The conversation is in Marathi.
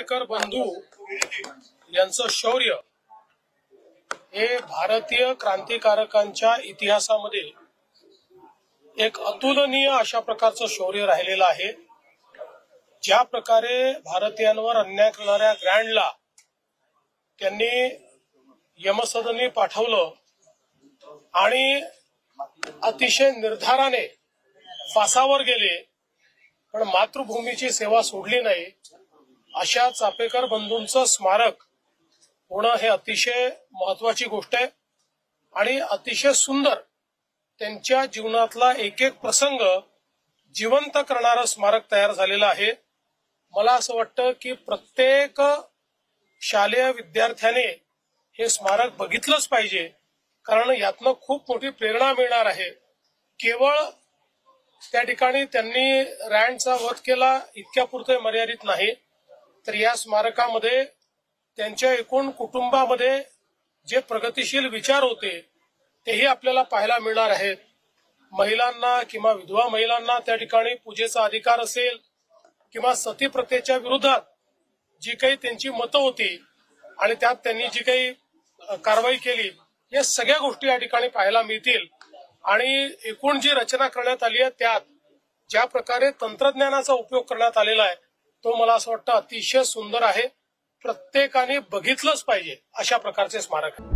चापेकर बंधू यांचं शौर्य हे भारतीय क्रांतिकारकांच्या इतिहासामध्ये एक अतुलनीय अशा प्रकारचं शौर्य राहिलेलं आहे। ज्या प्रकारे भारतीयांवर अन्याय करणाऱ्या ग्रँडला त्यांनी यमसदनी पाठवलं आणि अतिशय निर्धाराने फासावर गेले, पण मातृभूमीची सेवा सोडली नाही। अशा चापेकर बंधूंचं स्मारक होणं हे अतिशय महत्वाची गोष्ट आहे आणि अतिशय सुंदर त्यांच्या जीवनातला एक एक प्रसंग जिवंत करणारं स्मारक तयार झालेलं आहे। मला असं वाटतं की प्रत्येक शालेय विद्यार्थ्याने हे स्मारक बघितलंच पाहिजे, कारण यातनं खूप मोठी प्रेरणा मिळणार आहे। केवळ त्या ठिकाणी त्यांनी रँडचा वध केला इतक्यापुरते मर्यादित नाही, तर या स्मारकामध्ये त्यांच्या एकूण कुटुंबामध्ये जे प्रगतिशील विचार होते तेही आपल्याला पाहायला मिळणार आहेत। महिलांना किंवा विधवा महिलांना त्या ठिकाणी पूजेचा अधिकार असेल किंवा सती प्रथेच्या विरोधात जी काही त्यांची मतं होती आणि त्यात त्यांनी जी काही कारवाई केली, या सगळ्या गोष्टी या ठिकाणी पाहायला मिळतील। आणि एकूण जी रचना करण्यात आली आहे त्यात ज्या प्रकारे तंत्रज्ञानाचा उपयोग करण्यात आलेला आहे तो मला असं वाटतं अतिशय सुंदर आहे। प्रत्येकाने बघितलंच पाहिजे अशा प्रकारचे स्मारक आहे।